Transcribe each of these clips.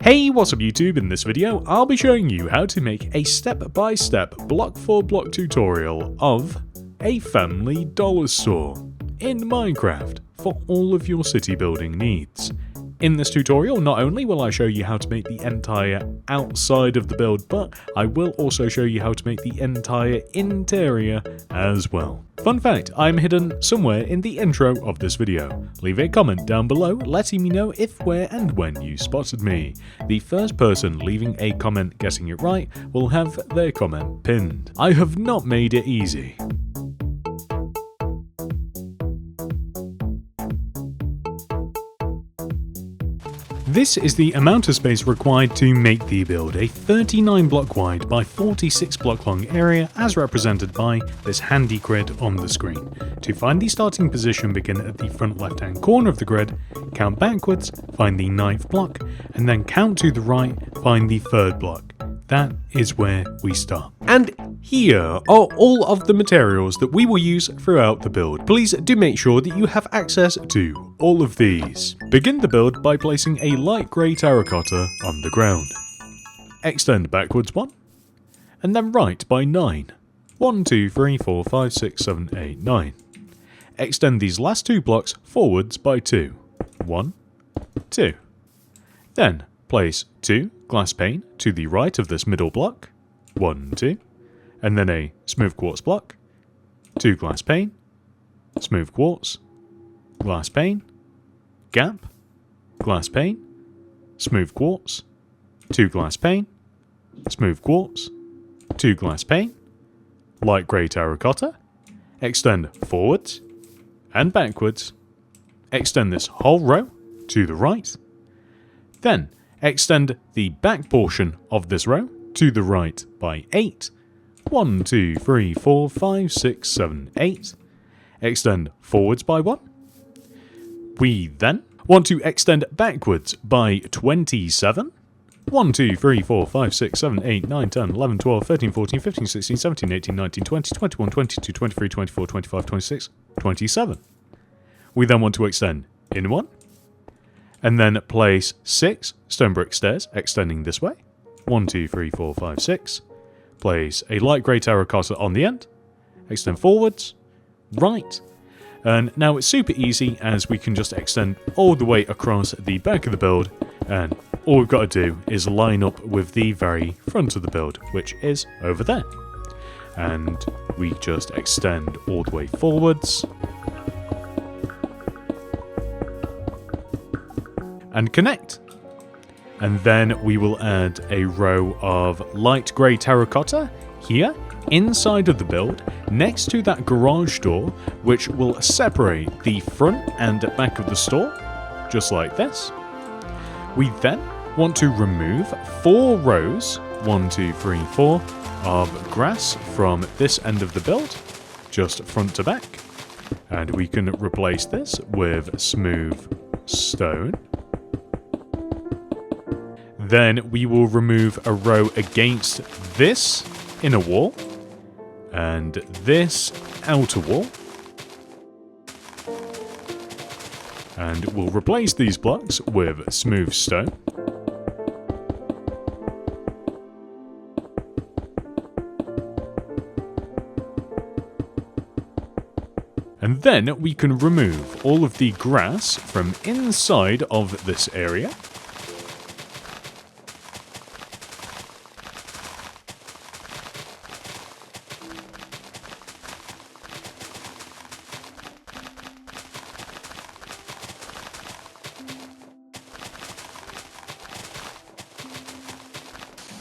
Hey, what's up YouTube? In this video, I'll be showing you how to make a step-by-step block for block tutorial of a family dollar store in Minecraft for all of your city building needs. In this tutorial, not only will I show you how to make the entire outside of the build, but I will also show you how to make the entire interior as well. Fun fact, I'm hidden somewhere in the intro of this video. Leave a comment down below letting me know if, where and when you spotted me. The first person leaving a comment guessing it right will have their comment pinned. I have not made it easy. This is the amount of space required to make the build, a 39 block wide by 46 block long area as represented by this handy grid on the screen. To find the starting position, begin at the front left hand corner of the grid, count backwards, find the 9th block, and then count to the right, find the 3rd block. That is where we start. And here are all of the materials that we will use throughout the build. Please do make sure that you have access to all of these. Begin the build by placing a light grey terracotta on the ground. Extend backwards 1, and then right by 9. 1, 2, 3, 4, 5, 6, 7, 8, 9. Extend these last 2 blocks forwards by 2. 1, 2. Then place 2 glass pane to the right of this middle block. 1, 2. And then a smooth quartz block. 2 glass pane. Smooth quartz. Glass pane. Gap. Glass pane. Smooth quartz. 2 glass pane. Smooth quartz. 2 glass pane. Light grey terracotta. Extend forwards and backwards. Extend this whole row to the right. Then extend the back portion of this row to the right by 8. 1, 2, 3, 4, 5, 6, 7, 8. Extend forwards by 1. We then want to extend backwards by 27. 1, 2, 3, 4, 5, 6, 7, 8, 9, 10, 11, 12, 13, 14, 15, 16, 17, 18, 19, 20, 21, 22, 23, 24, 25, 26, 27. We then want to extend in 1. And then place 6 stone brick stairs, extending this way. 1, 2, 3, 4, 5, 6. Place a light grey terracotta on the end. Extend forwards, right. And now it's super easy as we can just extend all the way across the back of the build. And all we've got to do is line up with the very front of the build, which is over there. And we just extend all the way forwards. And connect. And then we will add a row of light grey terracotta here inside of the build next to that garage door, which will separate the front and back of the store, just like this. We then want to remove 4 rows, 1, 2, 3, 4, of grass from this end of the build, just front to back. And we can replace this with smooth stone. Then we will remove a row against this inner wall and this outer wall. And we'll replace these blocks with smooth stone. And then we can remove all of the grass from inside of this area.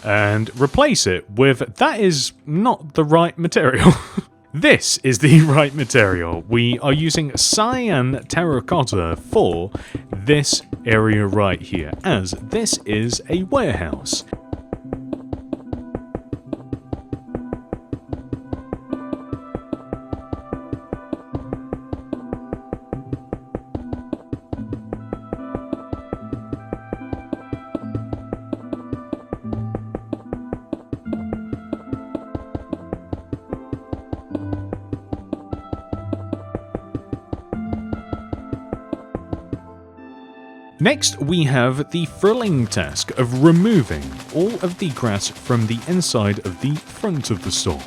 And replace it with, that is not the right material. This is the right material. We are using cyan terracotta for this area right here, as this is a warehouse. Next, we have the thrilling task of removing all of the grass from the inside of the front of the store.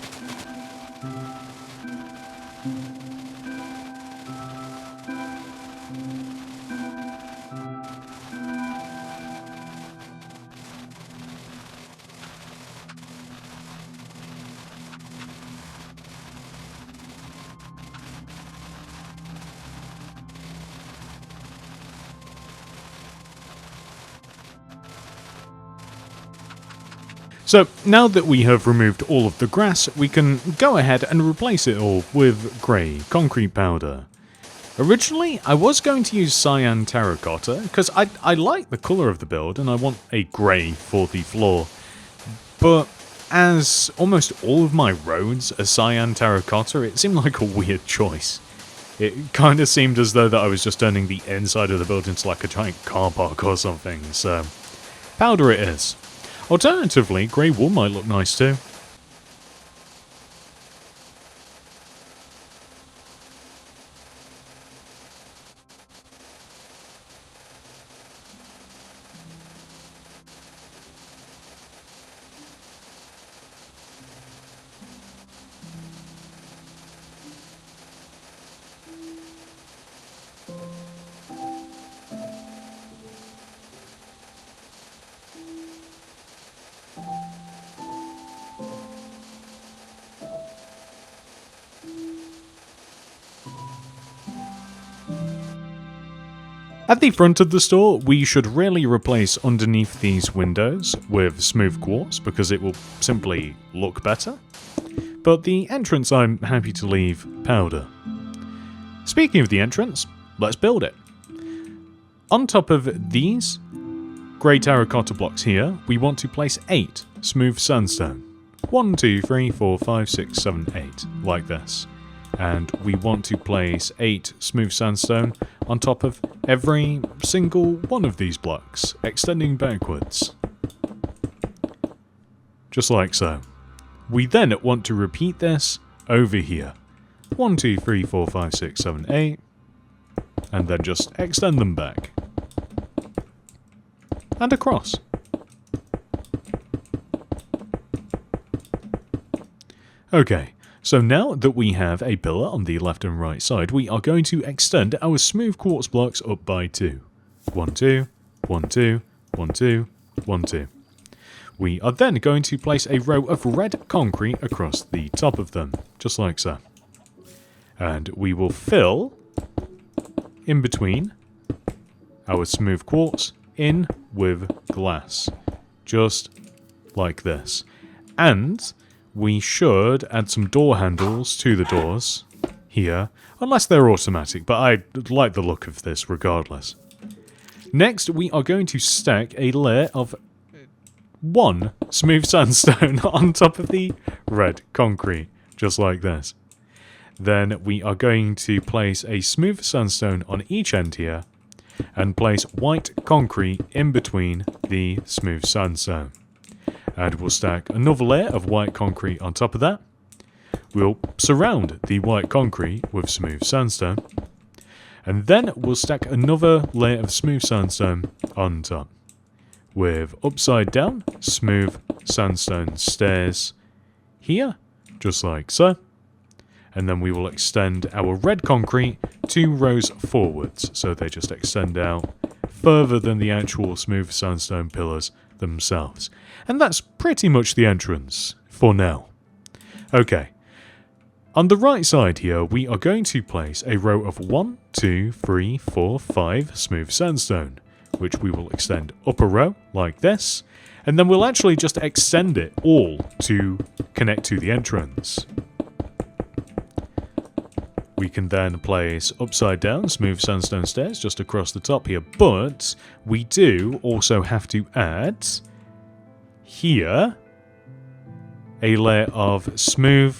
So now that we have removed all of the grass, we can go ahead and replace it all with grey concrete powder. Originally, I was going to use cyan terracotta, because I like the colour of the build and I want a grey for the floor. But as almost all of my roads are cyan terracotta, it seemed like a weird choice. It kind of seemed as though that I was just turning the inside of the building into like a giant car park or something, so powder it is. Alternatively, grey wool might look nice too. At the front of the store, we should really replace underneath these windows with smooth quartz because it will simply look better. But the entrance I'm happy to leave powder. Speaking of the entrance, let's build it. On top of these grey terracotta blocks here, we want to place 8 smooth sandstone. 1, 2, 3, 4, 5, 6, 7, 8, like this. And we want to place 8 smooth sandstone on top of every single one of these blocks, extending backwards. Just like so. We then want to repeat this over here. 1, 2, 3, 4, 5, 6, 7, 8. And then just extend them back. And across. Okay. So now that we have a pillar on the left and right side, we are going to extend our smooth quartz blocks up by 2. 1, 2, 1, 2, 1, 2, 1, 2. We are then going to place a row of red concrete across the top of them, just like so. And we will fill in between our smooth quartz in with glass, just like this. And we should add some door handles to the doors here, unless they're automatic, but I like the look of this regardless. Next, we are going to stack a layer of 1 smooth sandstone on top of the red concrete, just like this. Then we are going to place a smooth sandstone on each end here, and place white concrete in between the smooth sandstone. And we'll stack another layer of white concrete on top of that. We'll surround the white concrete with smooth sandstone. And then we'll stack another layer of smooth sandstone on top. With upside down smooth sandstone stairs here, just like so. And then we will extend our red concrete 2 rows forwards, so they just extend out further than the actual smooth sandstone pillars themselves. And that's pretty much the entrance for now. Okay. On the right side here, we are going to place a row of 1, 2, 3, 4, 5 smooth sandstone, which we will extend up a row like this, and then we'll actually just extend it all to connect to the entrance. We can then place upside down smooth sandstone stairs just across the top here, but we do also have to add here a layer of smooth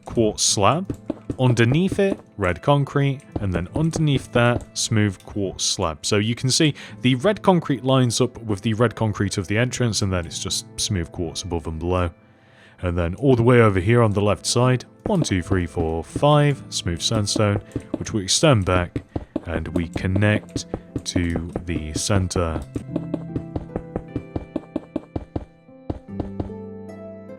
quartz slab, underneath it red concrete, and then underneath that smooth quartz slab. So you can see the red concrete lines up with the red concrete of the entrance, and then it's just smooth quartz above and below. And then all the way over here on the left side, 1, 2, 3, 4, 5 smooth sandstone, which we extend back, and we connect to the center.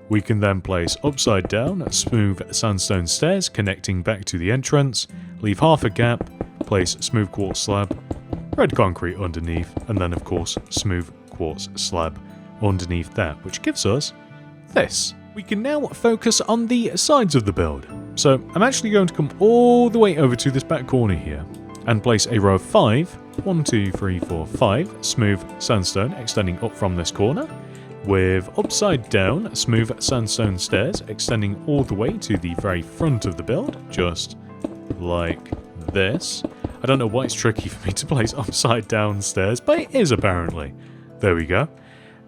We can then place upside down smooth sandstone stairs connecting back to the entrance, leave half a gap, place smooth quartz slab, red concrete underneath, and then of course smooth quartz slab underneath that, which gives us this. We can now focus on the sides of the build. So I'm actually going to come all the way over to this back corner here and place a row of 1, 2, 3, 4, 5 smooth sandstone extending up from this corner, with upside down smooth sandstone stairs extending all the way to the very front of the build, just like this. I don't know why it's tricky for me to place upside down stairs, but it is apparently. There we go.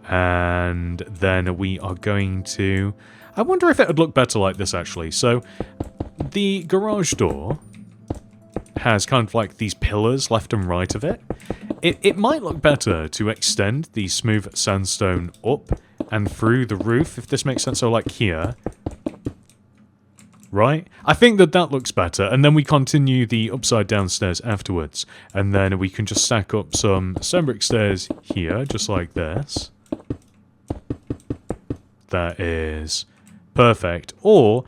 And then we are going to... I wonder if it would look better like this actually. So the garage door has kind of like these pillars left and right of it. It might look better to extend the smooth sandstone up and through the roof, if this makes sense. So like here, right? I think that looks better, and then we continue the upside down stairs afterwards. And then we can just stack up some stone brick stairs here, just like this. That is perfect. Or,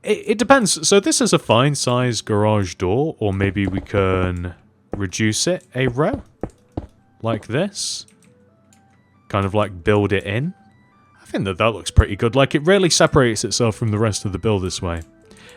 it depends. So this is a fine size garage door, or maybe we can reduce it a row, like this. Kind of like build it in. I think that looks pretty good. Like, it really separates itself from the rest of the build this way.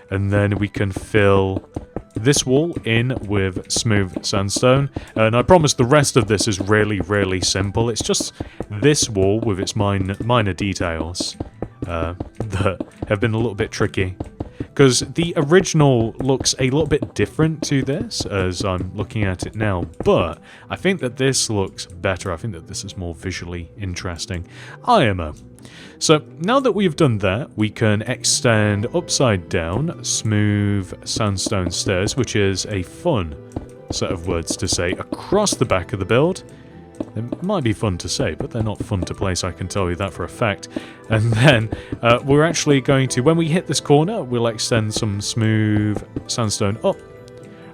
And then we can fill this wall in with smooth sandstone. And I promise the rest of this is really, really simple. It's just this wall with its minor details that have been a little bit tricky. Because the original looks a little bit different to this as I'm looking at it now. But I think that this looks better. I think that this is more visually interesting. IMO. So now that we've done that, we can extend upside down smooth sandstone stairs, which is a fun set of words to say, across the back of the build. They might be fun to say, but they're not fun to place, I can tell you that for a fact. And then we're actually going to, when we hit this corner, we'll extend some smooth sandstone up,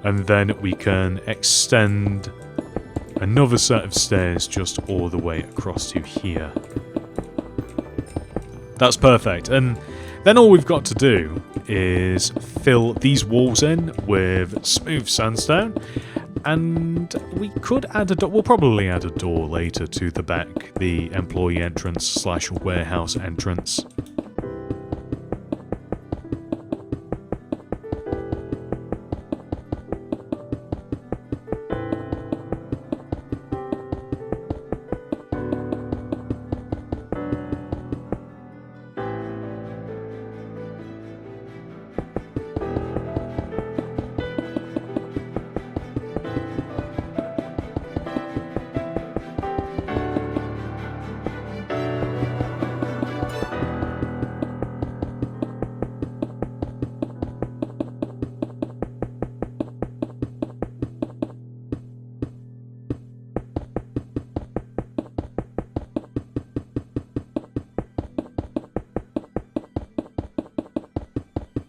and then we can extend another set of stairs just all the way across to here. That's perfect. And then all we've got to do is fill these walls in with smooth sandstone. And we could add a door. We'll probably add a door later to the back, the employee entrance / warehouse entrance.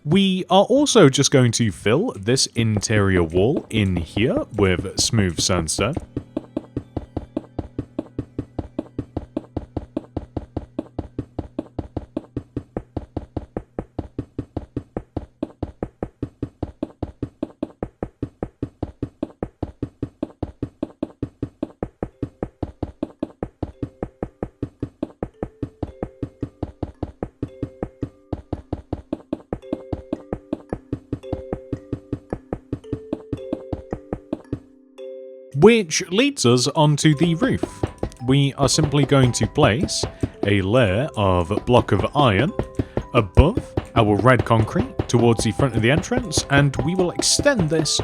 We are also just going to fill this interior wall in here with smooth sandstone. Which leads us onto the roof. We are simply going to place a layer of block of iron above our red concrete towards the front of the entrance, and we will extend this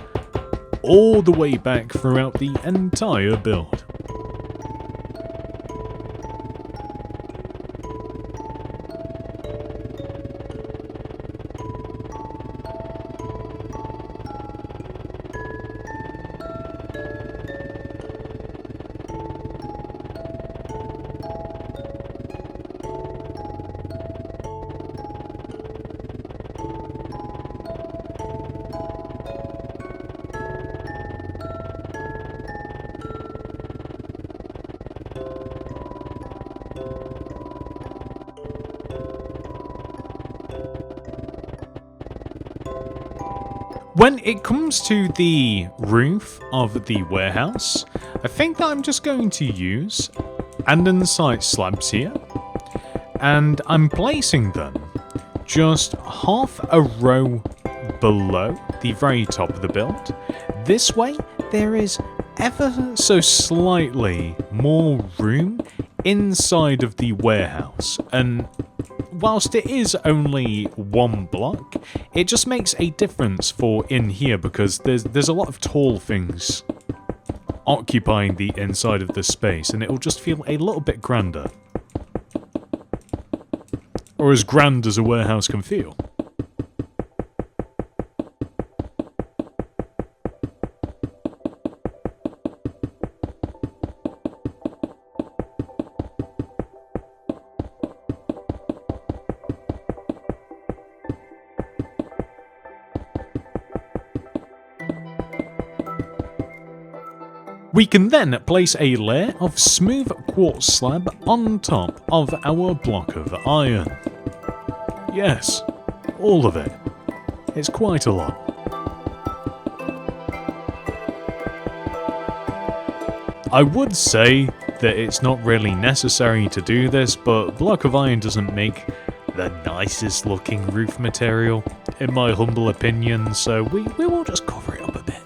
all the way back throughout the entire build. When it comes to the roof of the warehouse, I think that I'm just going to use andesite slabs here, and I'm placing them just half a row below the very top of the build. This way, there is ever so slightly more room inside of the warehouse, and whilst it is only one block, it just makes a difference for in here because there's a lot of tall things occupying the inside of this space, and it'll just feel a little bit grander. Or as grand as a warehouse can feel. We can then place a layer of smooth quartz slab on top of our block of iron. Yes, all of it. It's quite a lot. I would say that it's not really necessary to do this, but block of iron doesn't make the nicest looking roof material, in my humble opinion, so we will just cover it up a bit.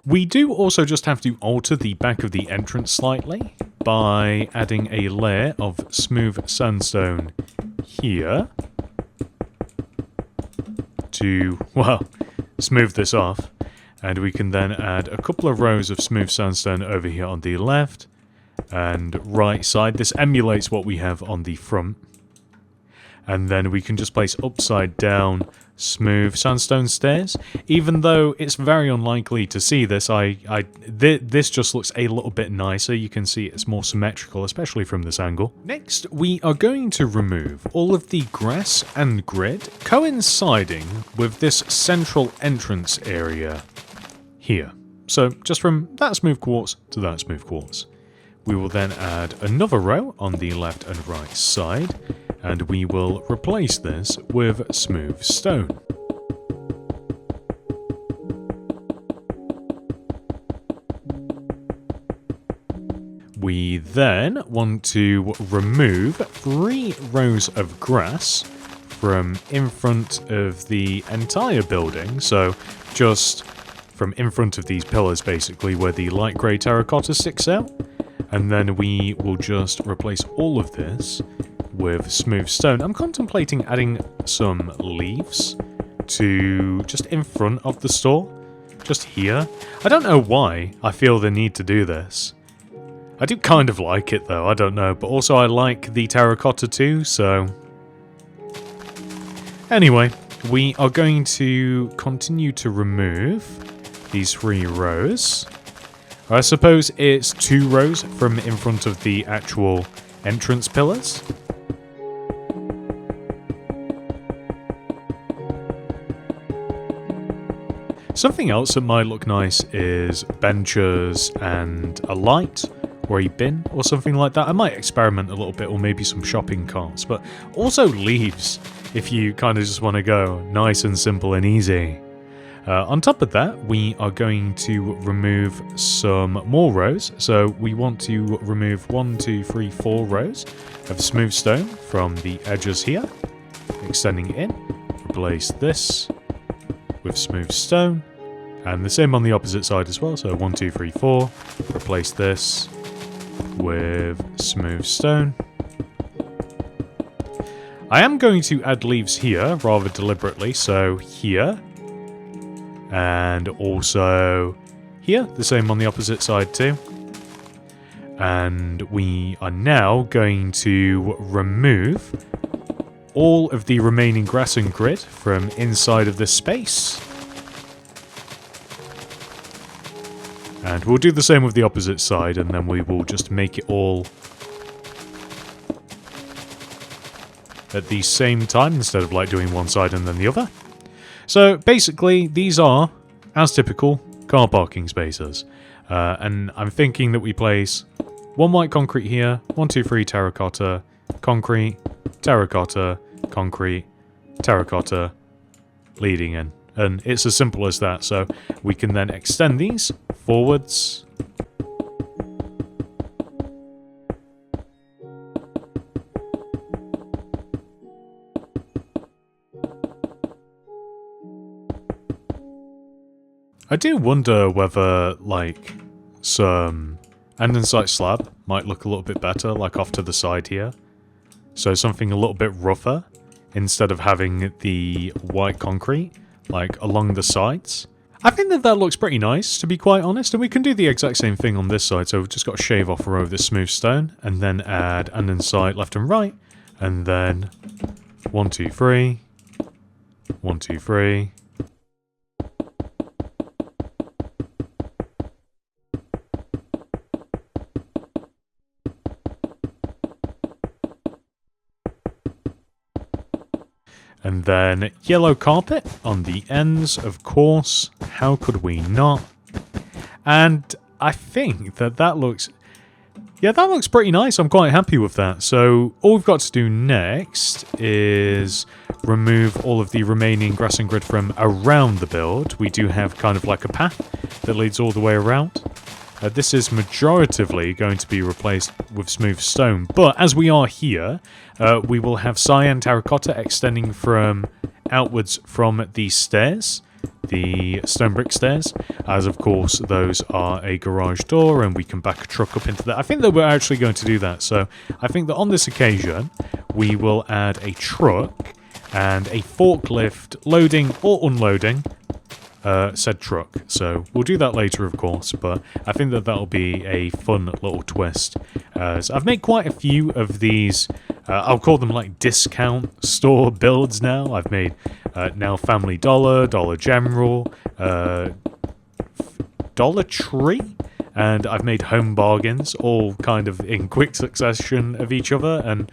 We do also just have to alter the back of the entrance slightly by adding a layer of smooth sandstone here to, well, smooth this off. And we can then add a couple of rows of smooth sandstone over here on the left and right side. This emulates what we have on the front. And then we can just place upside down smooth sandstone stairs. Even though it's very unlikely to see this, this just looks a little bit nicer. You can see it's more symmetrical, especially from this angle. Next, we are going to remove all of the grass and grid coinciding with this central entrance area here. So just from that smooth quartz to that smooth quartz. We will then add another row on the left and right side, and we will replace this with smooth stone. We then want to remove 3 rows of grass from in front of the entire building, so just from in front of these pillars basically where the light grey terracotta sticks out, and then we will just replace all of this with smooth stone. I'm contemplating adding some leaves to just in front of the store, just here. I don't know why I feel the need to do this. I do kind of like it though, I don't know, but also I like the terracotta too, so... Anyway, we are going to continue to remove these 3 rows. I suppose it's 2 rows from in front of the actual entrance pillars. Something else that might look nice is benches and a light or a bin or something like that. I might experiment a little bit, or maybe some shopping carts, but also leaves if you kind of just want to go nice and simple and easy. On top of that, we are going to remove some more rows. So we want to remove 1, 2, 3, 4 rows of smooth stone from the edges here, extending in. Replace this with smooth stone, and the same on the opposite side as well. So 1, 2, 3, 4. Replace this with smooth stone. I am going to add leaves here rather deliberately, so here. And also here, the same on the opposite side too. And we are now going to remove all of the remaining grass and grid from inside of this space. And we'll do the same with the opposite side, and then we will just make it all at the same time instead of like doing one side and then the other. So basically these are, as typical, car parking spaces. And I'm thinking that we place one white concrete here, 1, 2, 3 terracotta, concrete, terracotta, concrete, terracotta, leading in. And it's as simple as that. So we can then extend these forwards. I do wonder whether, like, some andesite slab might look a little bit better, like off to the side here. So something a little bit rougher, instead of having the white concrete, like, along the sides. I think that that looks pretty nice, to be quite honest, and we can do the exact same thing on this side. So we've just got to shave off a row of this smooth stone, and then add andesite left and right, and then 1, 2, 3, 1, 2, 3. And then yellow carpet on the ends, of course. How could we not? And I think that that looks... yeah, that looks pretty nice. I'm quite happy with that. So all we've got to do next is remove all of the remaining grass and grid from around the build. We do have kind of like a path that leads all the way around. This is majoritively going to be replaced with smooth stone, but as we are here, we will have cyan terracotta extending from outwards from the stairs, the stone brick stairs, as of course those are a garage door and we can back a truck up into that. I think that we're actually going to do that, so I think that on this occasion we will add a truck and a forklift loading or unloading said truck. So we'll do that later, of course, but I think that that'll be a fun little twist. So I've made quite a few of these, I'll call them like discount store builds now. I've made now Family Dollar, Dollar General, Dollar Tree, and I've made Home Bargains, all kind of in quick succession of each other, and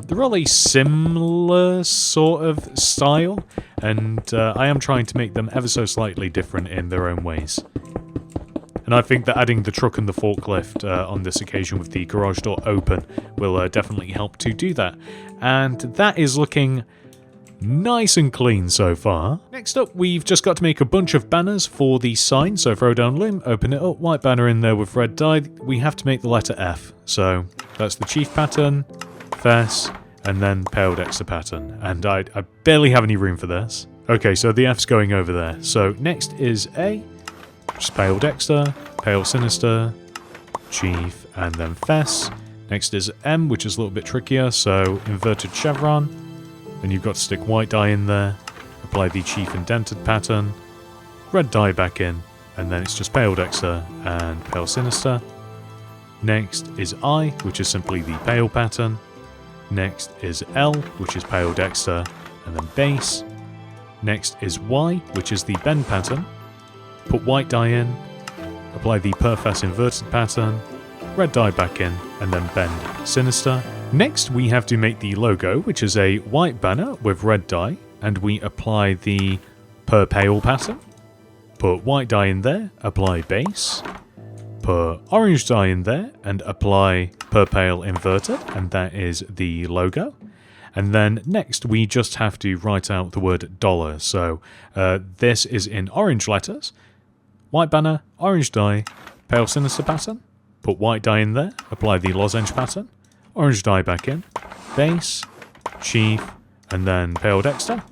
they're all a similar sort of style, and I am trying to make them ever so slightly different in their own ways. And I think that adding the truck and the forklift on this occasion with the garage door open will definitely help to do that. And that is looking nice and clean so far. Next up, we've just got to make a bunch of banners for the sign. So throw down loom, open it up, white banner in there with red dye. We have to make the letter F. So that's the chief pattern, fess, and then pale Dexter pattern. And I barely have any room for this. Okay, so the F's going over there. So next is A, which is pale Dexter, pale sinister, chief, and then fess. Next is M, which is a little bit trickier. So inverted chevron. Then you've got to stick white dye in there, apply the chief indented pattern, red dye back in, and then it's just pale Dexter and pale sinister. Next is I, which is simply the pale pattern. Next is L, which is pale Dexter, and then base. Next is Y, which is the bend pattern. Put white dye in, apply the perfess inverted pattern, red dye back in, and then bend sinister. Next, we have to make the logo, which is a white banner with red dye, and we apply the per pale pattern. Put white dye in there, apply base. Put orange dye in there, and apply per pale inverted, and that is the logo. And then next, we just have to write out the word dollar. So this is in orange letters. White banner, orange dye, pale sinister pattern. Put white dye in there, apply the lozenge pattern. Orange dye back in, base, chief, and then pale Dexter.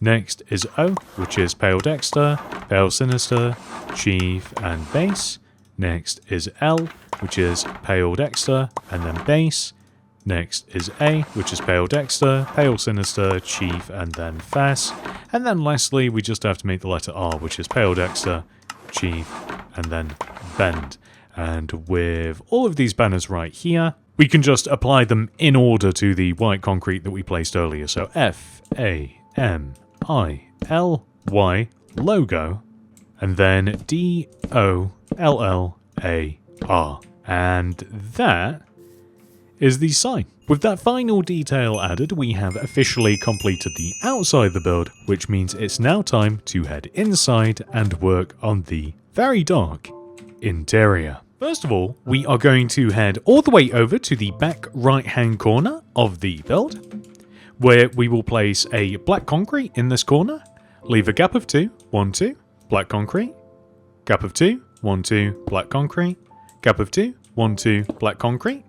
Next is O, which is pale Dexter, pale sinister, chief, and base. Next is L, which is pale Dexter, and then base. Next is A, which is pale Dexter, pale sinister, chief, and then fess. And then lastly, we just have to make the letter R, which is pale Dexter, chief, and then bend. And with all of these banners right here, we can just apply them in order to the white concrete that we placed earlier. So F-A-M-I-L-Y, logo, and then D-O-L-L-A-R. And that is the sign. With that final detail added, we have officially completed the outside of the build, which means it's now time to head inside and work on the very dark interior. First of all, we are going to head all the way over to the back right-hand corner of the build, where we will place a black concrete in this corner, leave a gap of 2, 1, 2, black concrete, gap of 2, 1, 2, black concrete, gap of 2, 1, 2, black concrete,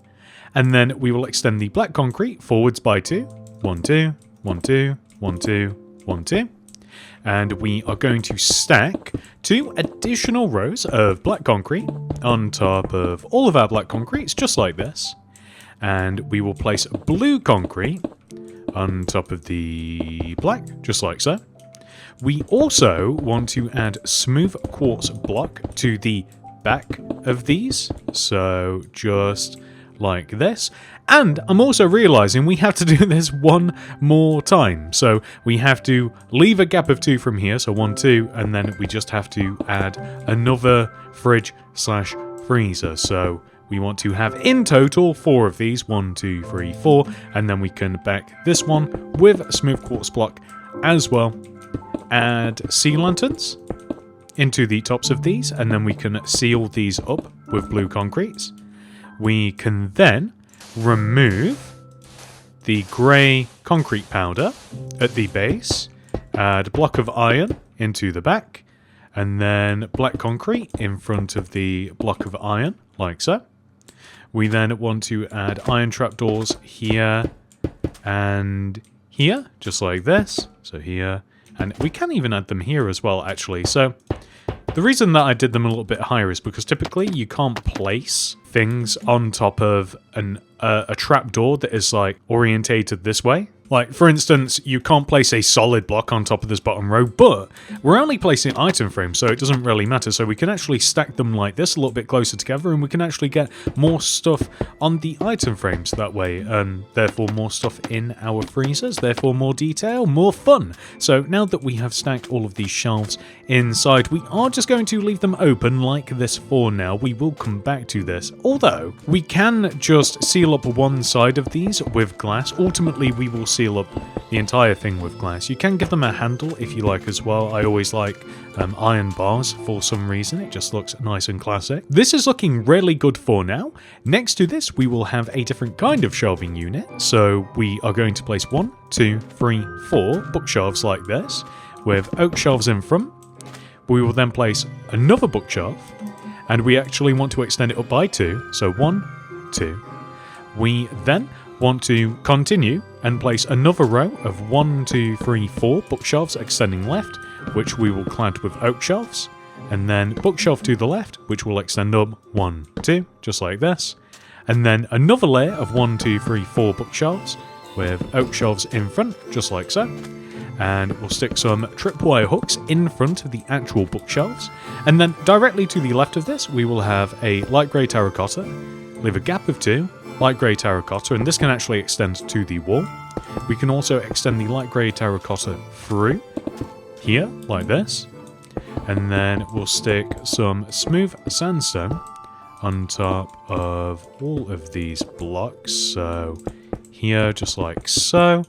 and then we will extend the black concrete forwards by 2, 1, 2, 1, 2, 1, 2, 1, 2. And we are going to stack 2 additional rows of black concrete on top of all of our black concretes, just like this. And we will place blue concrete on top of the black, just like so. We also want to add smooth quartz block to the back of these, so just like this. And I'm also realizing we have to do this one more time. So we have to leave a gap of 2 from here, so 1, 2, and then we just have to add another fridge/freezer. So we want to have in total 4 of these, 1, 2, 3, 4, and then we can back this one with smooth quartz block as well. Add sea lanterns into the tops of these, and then we can seal these up with blue concretes. We can then remove the grey concrete powder at the base, add a block of iron into the back, and then black concrete in front of the block of iron, like so. We then want to add iron trapdoors here and here, just like this. So here, and we can even add them here as well, actually. So the reason that I did them a little bit higher is because typically you can't place things on top of a trapdoor that is like orientated this way. Like, for instance, you can't place a solid block on top of this bottom row, but we're only placing item frames, so it doesn't really matter. So we can actually stack them like this a little bit closer together, and we can actually get more stuff on the item frames that way, and therefore more stuff in our freezers, therefore more detail, more fun. So now that we have stacked all of these shelves inside, we are just going to leave them open like this for now. We will come back to this, although we can just seal up one side of these with glass. Ultimately, we will seal up the entire thing with glass. You can give them a handle if you like as well. I always like iron bars for some reason. It just looks nice and classic. This is looking really good for now. Next to this, we will have a different kind of shelving unit. So we are going to place 1, 2, 3, 4 bookshelves like this with oak shelves in front. We will then place another bookshelf, and we actually want to extend it up by 2. So 1, 2. We then want to continue and place another row of 1, 2, 3, 4 bookshelves extending left, which we will clad with oak shelves, and then bookshelf to the left, which will extend up 1, 2, just like this, and then another layer of 1, 2, 3, 4 bookshelves with oak shelves in front, just like so, and we'll stick some tripwire hooks in front of the actual bookshelves, and then directly to the left of this, we will have a light grey terracotta, leave a gap of 2, light grey terracotta, and this can actually extend to the wall. We can also extend the light grey terracotta through here, like this, and then we'll stick some smooth sandstone on top of all of these blocks, so here, just like so,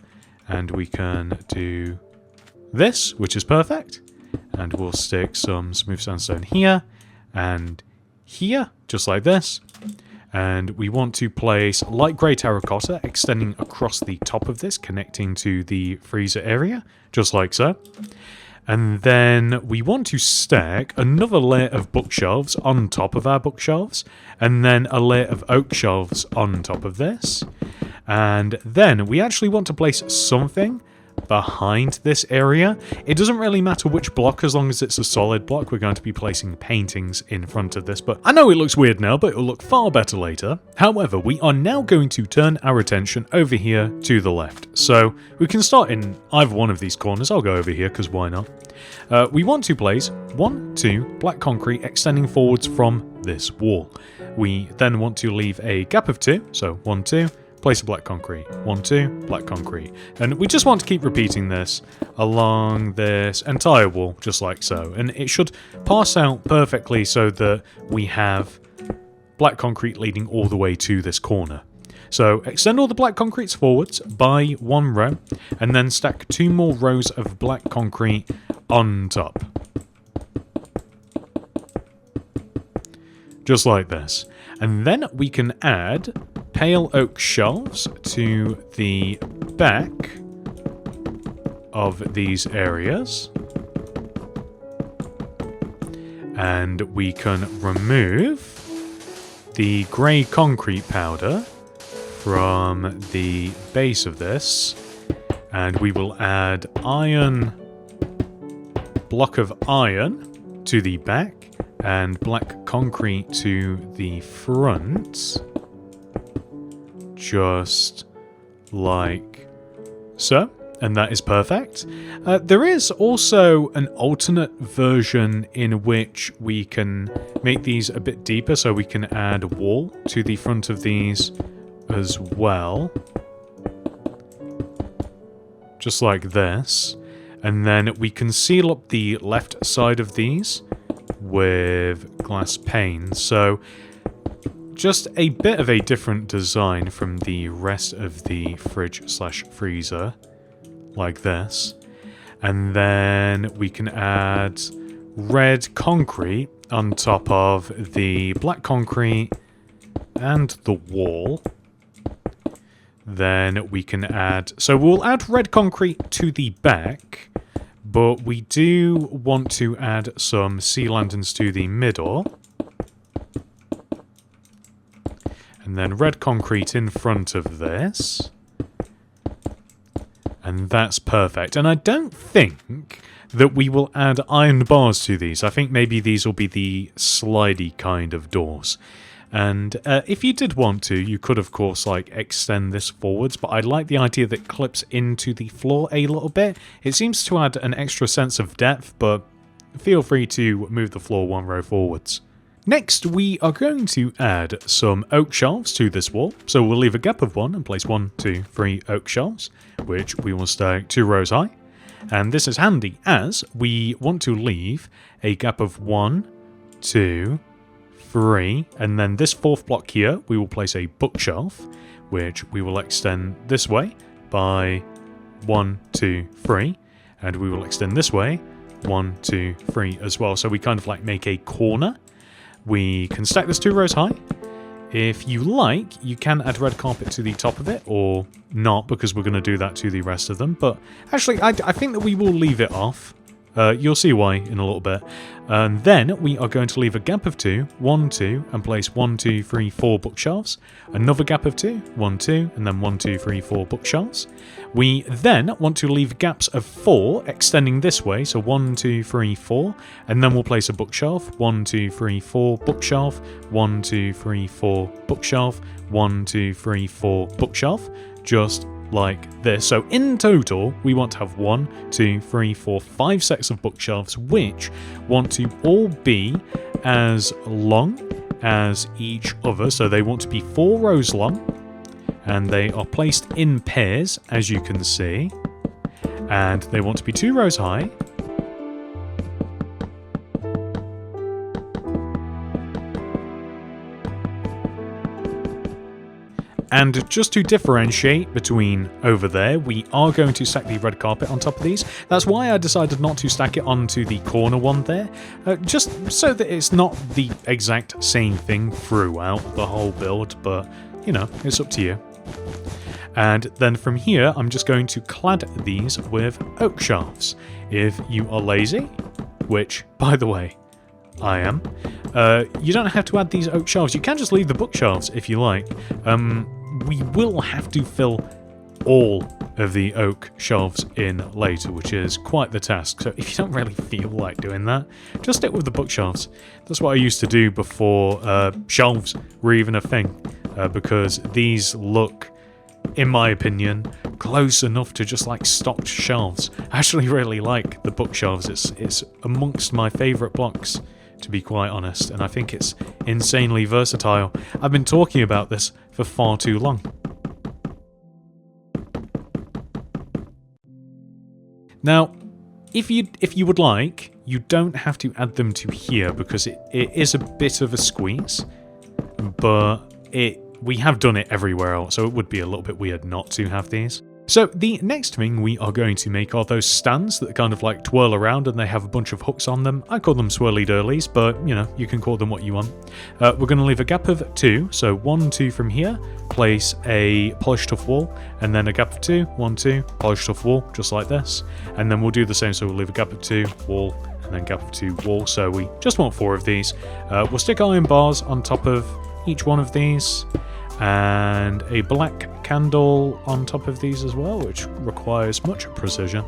and we can do this, which is perfect, and we'll stick some smooth sandstone here, and here, just like this. And we want to place light grey terracotta extending across the top of this, connecting to the freezer area, just like so. And then we want to stack another layer of bookshelves on top of our bookshelves, and then a layer of oak shelves on top of this. And then we actually want to place something behind this area. It doesn't really matter which block as long as it's a solid block. We're going to be placing paintings in front of this, but I know it looks weird now, but it'll look far better later. However, we are now going to turn our attention over here to the left. So we can start in either one of these corners. I'll go over here because why not? We want to place 1, 2 black concrete extending forwards from this wall. We then want to leave a gap of 2, so 1, 2, place a black concrete, 1, 2, black concrete. And we just want to keep repeating this along this entire wall, just like so. And it should pass out perfectly so that we have black concrete leading all the way to this corner. So extend all the black concretes forwards by 1 row, and then stack 2 more rows of black concrete on top. Just like this. And then we can add pale oak shelves to the back of these areas. And we can remove the grey concrete powder from the base of this, and we will add block of iron to the back and black concrete to the front, just like so. And that is perfect. There is also an alternate version in which we can make these a bit deeper, so we can add a wall to the front of these as well. Just like this. And then we can seal up the left side of these with glass panes. So just a bit of a different design from the rest of the fridge/freezer. Like this. And then we can add red concrete on top of the black concrete and the wall. Then we can add... So we'll add red concrete to the back, but we do want to add some sea lanterns to the middle. And then red concrete in front of this. And that's perfect. And I don't think that we will add iron bars to these. I think maybe these will be the slidey kind of doors. And if you did want to, you could, of course, like extend this forwards. But I like the idea that it clips into the floor a little bit. It seems to add an extra sense of depth, but feel free to move the floor 1 row forwards. Next, we are going to add some oak shelves to this wall. So we'll leave a gap of 1 and place 1, 2, 3 oak shelves, which we will stack 2 rows high. And this is handy as we want to leave a gap of 1, 2, 3, and then this 4th block here, we will place a bookshelf, which we will extend this way by 1, 2, 3, and we will extend this way 1, 2, 3 as well. So we kind of like make a corner. We can stack this 2 rows high. If you like, you can add red carpet to the top of it, or not, because we're going to do that to the rest of them. But actually, I think that we will leave it off. You'll see why in a little bit. And then we are going to leave a gap of 2, 1, 2, and place 1, 2, 3, 4 bookshelves. Another gap of 2, 1, 2, and then 1, 2, 3, 4 bookshelves. We then want to leave gaps of 4 extending this way, so 1, 2, 3, 4, and then we'll place a bookshelf, 1, 2, 3, 4 bookshelf, 1, 2, 3, 4 bookshelf, 1, 2, 3, 4 bookshelf, just like this. So in total, we want to have 1, 2, 3, 4, 5 sets of bookshelves, which want to all be as long as each other. So they want to be 4 rows long, and they are placed in pairs, as you can see. And they want to be 2 rows high. And just to differentiate between over there, we are going to stack the red carpet on top of these. That's why I decided not to stack it onto the corner one there, just so that it's not the exact same thing throughout the whole build, but, you know, it's up to you. And then from here, I'm just going to clad these with oak shelves. If you are lazy, which, by the way, I am, you don't have to add these oak shelves. You can just leave the bookshelves if you like. We will have to fill all of the oak shelves in later, which is quite the task. So if you don't really feel like doing that, just stick with the bookshelves. That's what I used to do before shelves were even a thing, because these look in my opinion, close enough to just like stocked shelves. I actually really like the bookshelves. It's amongst my favourite blocks, to be quite honest, and I think it's insanely versatile. I've been talking about this for far too long. Now, if you would like, you don't have to add them to here because it is a bit of a squeeze, but we have done it everywhere else, so it would be a little bit weird not to have these. So the next thing we are going to make are those stands that kind of like twirl around and they have a bunch of hooks on them. I call them swirly dirlies, but you know, you can call them what you want. We're going to leave a gap of 2, so 1, 2 from here, place a polished tuff wall, and then a gap of 2, 1, 2, polished tuff wall, just like this. And then we'll do the same, so we'll leave a gap of 2, wall, and then gap of 2, wall, so we just want 4 of these. We'll stick iron bars on top of each one of these, and a black candle on top of these as well, which requires much precision.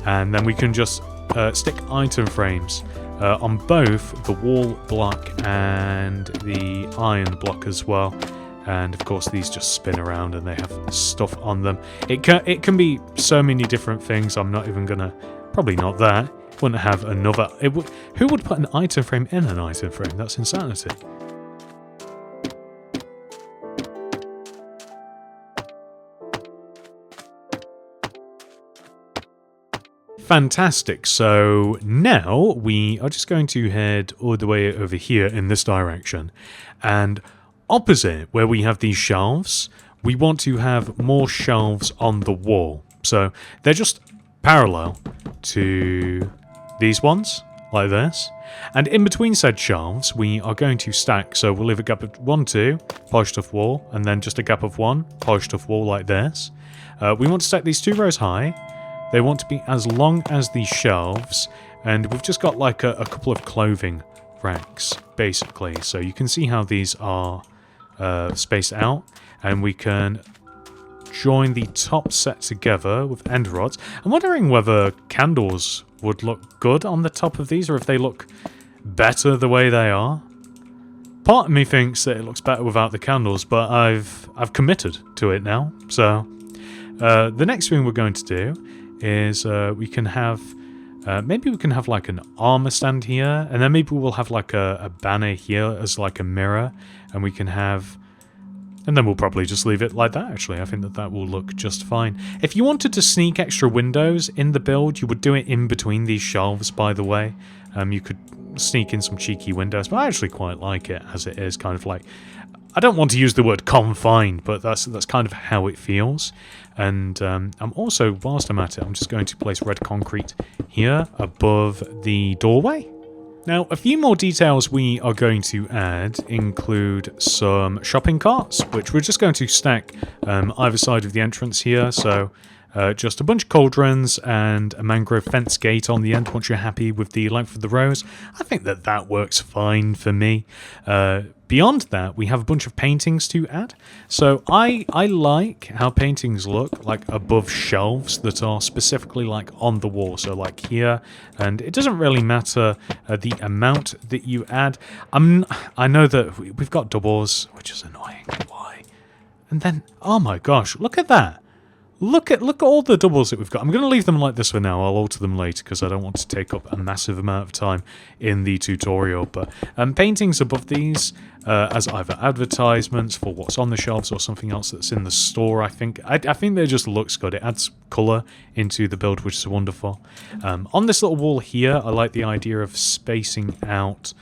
And then we can just stick item frames on both the wall block and the iron block as well. And of course these just spin around and they have stuff on them. It can be so many different things. I'm not even gonna, probably not that. Wouldn't have another, who would put an item frame in an item frame? That's insanity. Fantastic, so now we are just going to head all the way over here in this direction, and opposite where we have these shelves, we want to have more shelves on the wall. So they're just parallel to these ones, like this, and in between said shelves we are going to stack, so we'll leave a gap of 1, 2, polished tuff wall, and then just a gap of 1, polished tuff wall like this. We want to stack these 2 rows high. They want to be as long as these shelves, and we've just got like a couple of clothing racks, basically. So you can see how these are spaced out, and we can join the top set together with end rods. I'm wondering whether candles would look good on the top of these, or if they look better the way they are. Part of me thinks that it looks better without the candles, but I've committed to it now. So the next thing we're going to do is we can have maybe we can have like an armor stand here, and then maybe we'll have like a banner here as like a mirror, and we can have, and then we'll probably just leave it like that. Actually, I think that will look just fine. If you wanted to sneak extra windows in the build, you would do it in between these shelves, by the way. You could sneak in some cheeky windows, but I actually quite like it as it is, kind of like, I don't want to use the word confined, but that's kind of how it feels. And I'm also, whilst I'm at it, I'm just going to place red concrete here above the doorway. Now, a few more details we are going to add include some shopping carts, which we're just going to stack either side of the entrance here. So just a bunch of cauldrons and a mangrove fence gate on the end once you're happy with the length of the rows. I think that works fine for me. Beyond that, we have a bunch of paintings to add. So I like how paintings look like above shelves that are specifically like on the wall. So like here, and it doesn't really matter the amount that you add. I know that we've got doubles, which is annoying. Why? And then, oh my gosh, look at that. Look at all the doubles that we've got. I'm going to leave them like this for now. I'll alter them later because I don't want to take up a massive amount of time in the tutorial. But paintings above these as either advertisements for what's on the shelves or something else that's in the store, I think that just looks good. It adds colour into the build, which is wonderful. On this little wall here, I like the idea of spacing out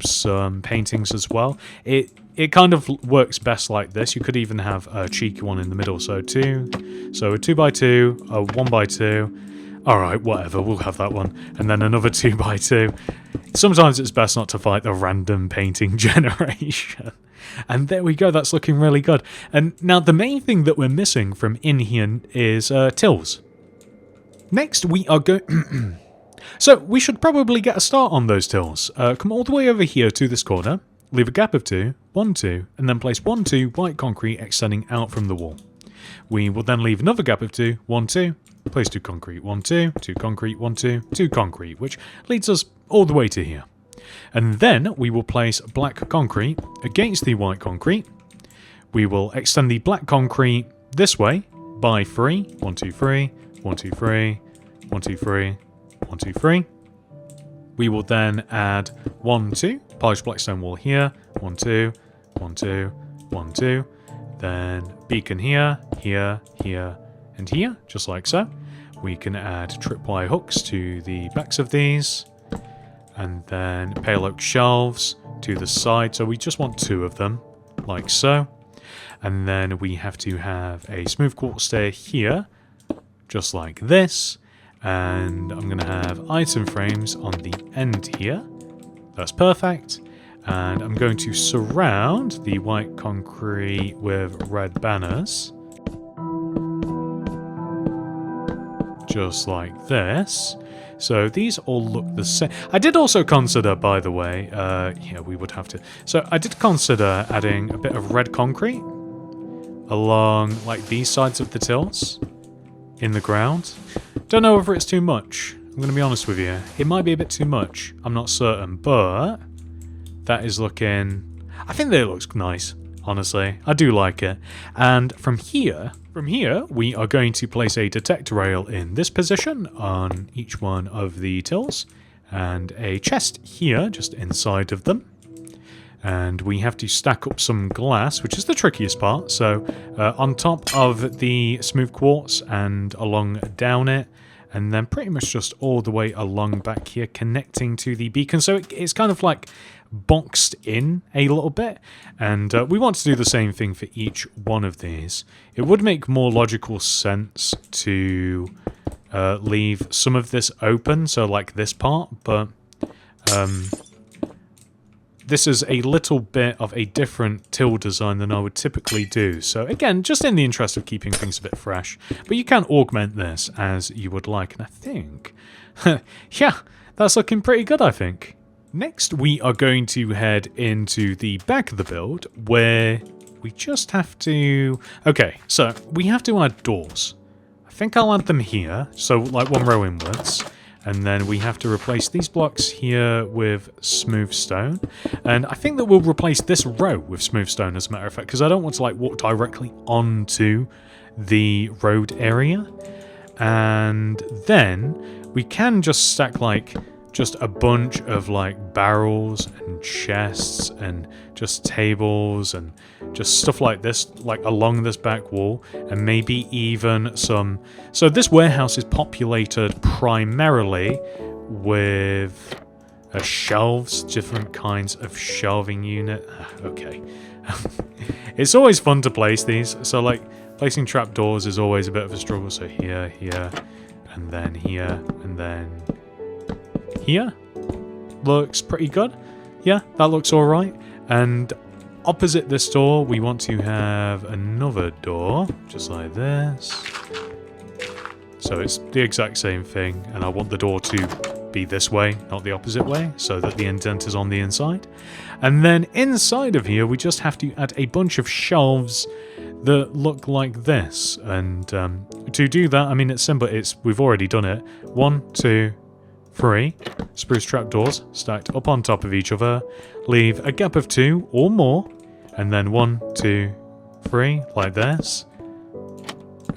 some paintings as well. It kind of works best like this. You could even have a cheeky one in the middle. So a 2x2, a 1x2. All right, whatever, we'll have that one. And then another 2x2. Sometimes it's best not to fight the random painting generation. And there we go, that's looking really good. And now the main thing that we're missing from in here is tills. Next we are going... So we should probably get a start on those tills. Come all the way over here to this corner. Leave a gap of 2, 1, 2, and then place 1, 2 white concrete extending out from the wall. We will then leave another gap of 2, 1, 2, place 2 concrete, 1, 2, 2 concrete, 1, 2, 2 concrete, which leads us all the way to here. And then we will place black concrete against the white concrete. We will extend the black concrete this way by 3. 1, 2, 3, 1, 2, 3, 1, 2, 3, 1, 2, 3. We will then add 1, 2, polished blackstone wall here, 1, 2, 1, 2, 1, 2. Then beacon here, here, here, and here, just like so. We can add tripwire hooks to the backs of these, and then pale oak shelves to the side. So we just want 2 of them, like so. And then we have to have a smooth quartz stair here, just like this. And I'm going to have item frames on the end here. That's perfect. And I'm going to surround the white concrete with red banners. Just like this. So these all look the same. I did also consider, by the way, yeah, we would have to. So I did consider adding a bit of red concrete along like these sides of the tills in the ground. Don't know whether it's too much. I'm going to be honest with you. It might be a bit too much. I'm not certain, but that is looking... I think that it looks nice, honestly. I do like it. And from here, we are going to place a detector rail in this position on each one of the tills, and a chest here, just inside of them. And we have to stack up some glass, which is the trickiest part. So on top of the smooth quartz and along down it, and then pretty much just all the way along back here, connecting to the beacon. So it's kind of like boxed in a little bit, and we want to do the same thing for each one of these. It would make more logical sense to leave some of this open, so like this part, but this is a little bit of a different till design than I would typically do. So again, just in the interest of keeping things a bit fresh, but you can augment this as you would like, and I think, yeah, that's looking pretty good, I think. Next, we are going to head into the back of the build, where we just have to... Okay, so we have to add doors. I think I'll add them here, so like 1 row inwards. And then we have to replace these blocks here with smooth stone. And I think that we'll replace this row with smooth stone, as a matter of fact, because I don't want to like walk directly onto the road area. And then we can just stack like just a bunch of like barrels and chests and just tables and just stuff like this, like along this back wall, and maybe even some... So this warehouse is populated primarily with shelves, different kinds of shelving unit. Okay. It's always fun to place these. So like placing trapdoors is always a bit of a struggle. So here, here, and then here, and then here. Looks pretty good. Yeah, that looks alright. And opposite this door, we want to have another door, just like this. So it's the exact same thing, and I want the door to be this way, not the opposite way, so that the indent is on the inside. And then inside of here, we just have to add a bunch of shelves that look like this. And to do that, I mean, it's simple. We've already done it. 1, 2, 3 spruce trapdoors stacked up on top of each other. Leave a gap of 2 or more, and then 1, 2, 3 like this.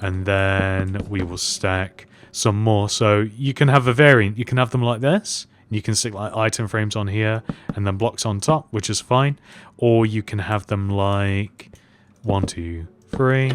And then we will stack some more. So you can have a variant. You can have them like this. You can stick like item frames on here and then blocks on top, which is fine. Or you can have them like 1, 2, 3.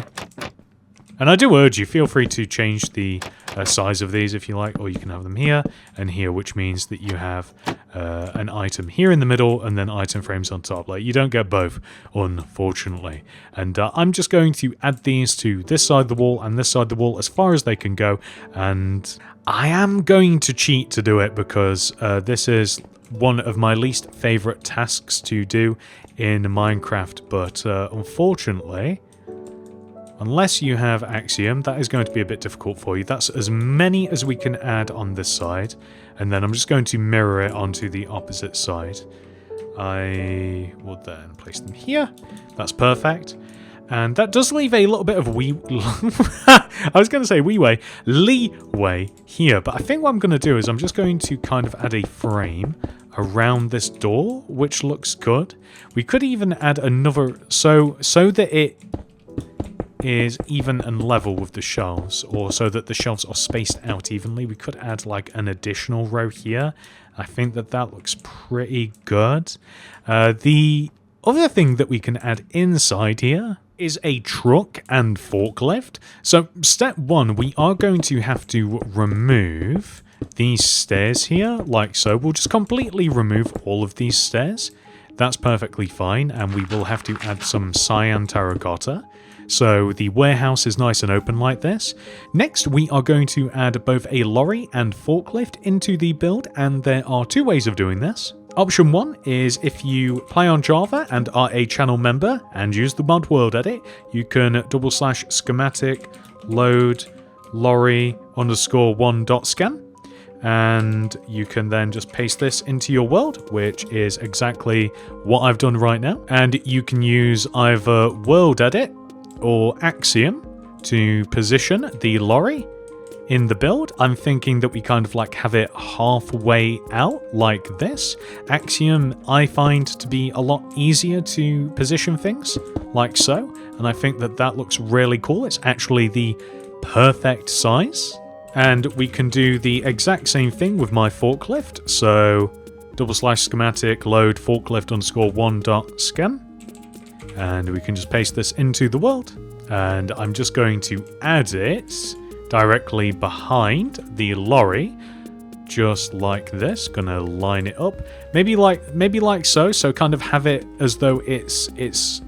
And I do urge you, feel free to change the size of these if you like, or you can have them here and here, which means that you have an item here in the middle and then item frames on top. Like, you don't get both, unfortunately. And I'm just going to add these to this side of the wall and this side of the wall as far as they can go. And I am going to cheat to do it because this is one of my least favorite tasks to do in Minecraft, but unfortunately, unless you have Axiom, that is going to be a bit difficult for you. That's as many as we can add on this side. And then I'm just going to mirror it onto the opposite side. I will then place them here. That's perfect. And that does leave a little bit of I was going to say leeway here. But I think what I'm going to do is I'm just going to kind of add a frame around this door, which looks good. We could even add another, so that it is even and level with the shelves, or so that the shelves are spaced out evenly. We could add like an additional row here. I think that looks pretty good. The other thing that we can add inside here is a truck and forklift. So step one, we are going to have to remove these stairs here, like so. We'll just completely remove all of these stairs. That's perfectly fine, and we will have to add some cyan terracotta. So the warehouse is nice and open like this. Next, we are going to add both a lorry and forklift into the build, and there are two ways of doing this. Option 1 is if you play on Java and are a channel member and use the mod world edit, you can / schematic load lorry_1.scan. And you can then just paste this into your world, which is exactly what I've done right now. And you can use either world edit or Axiom to position the lorry in the build. I'm thinking that we kind of like have it halfway out like this. Axiom I find to be a lot easier to position things like so, and I think that looks really cool. It's actually the perfect size. And we can do the exact same thing with my forklift. So / schematic load forklift_1.scan. And we can just paste this into the world. And I'm just going to add it directly behind the lorry, just like this. Gonna line it up. Maybe like so. So kind of have it as though it's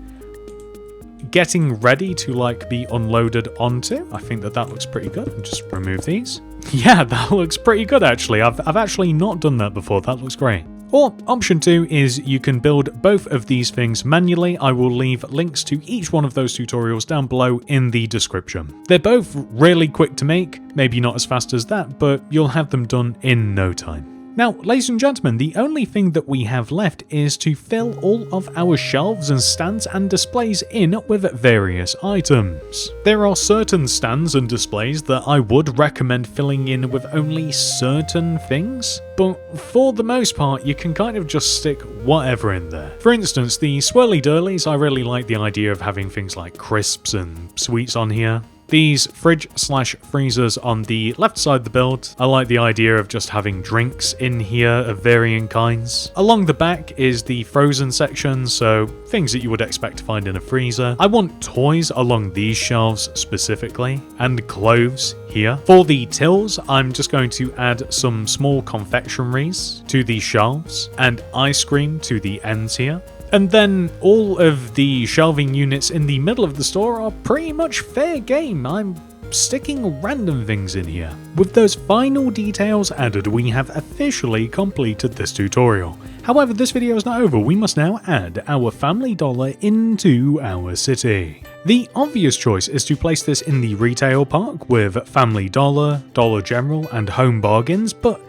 getting ready to like be unloaded onto. I think that looks pretty good. And just remove these. Yeah, that looks pretty good actually. I've actually not done that before. That looks great. Or option 2 is you can build both of these things manually. I will leave links to each one of those tutorials down below in the description. They're both really quick to make, maybe not as fast as that, but you'll have them done in no time. Now, ladies and gentlemen, the only thing that we have left is to fill all of our shelves and stands and displays in with various items. There are certain stands and displays that I would recommend filling in with only certain things, but for the most part, you can kind of just stick whatever in there. For instance, the swirly durlies, I really like the idea of having things like crisps and sweets on here. These fridge/freezers on the left side of the build, I like the idea of just having drinks in here of varying kinds. Along the back is the frozen section, so things that you would expect to find in a freezer. I want toys along these shelves specifically, and clothes here. For the tills, I'm just going to add some small confectionaries to these shelves, and ice cream to the ends here. And then all of the shelving units in the middle of the store are pretty much fair game. I'm sticking random things in here. With those final details added, we have officially completed this tutorial. However, this video is not over. We must now add our Family Dollar into our city. The obvious choice is to place this in the retail park with Family Dollar, Dollar General, and Home Bargains, but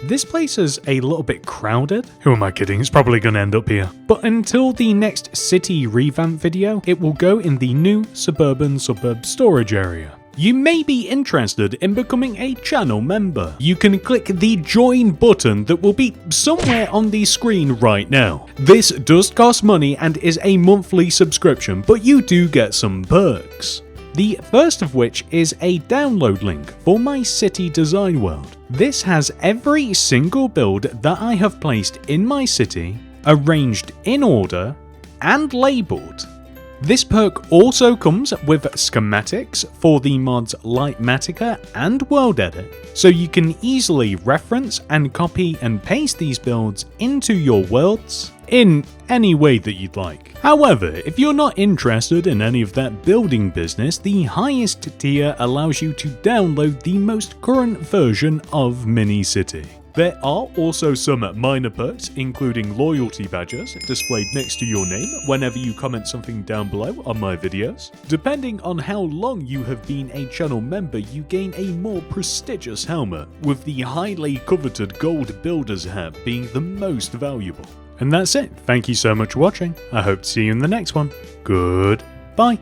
this place is a little bit crowded. Who am I kidding? It's probably going to end up here. But until the next city revamp video, it will go in the new suburban suburb storage area. You may be interested in becoming a channel member. You can click the join button that will be somewhere on the screen right now. This does cost money and is a monthly subscription, but you do get some perks. The first of which is a download link for my city design world. This has every single build that I have placed in my city, arranged in order, and labelled. This perk also comes with schematics for the mods Lightmatica and World Edit, so you can easily reference and copy and paste these builds into your worlds in any way that you'd like. However, if you're not interested in any of that building business, the highest tier allows you to download the most current version of Mini-City. There are also some minor perks, including loyalty badges displayed next to your name whenever you comment something down below on my videos. Depending on how long you have been a channel member, you gain a more prestigious helmet, with the highly coveted gold builder's hat being the most valuable. And that's it. Thank you so much for watching. I hope to see you in the next one. Goodbye.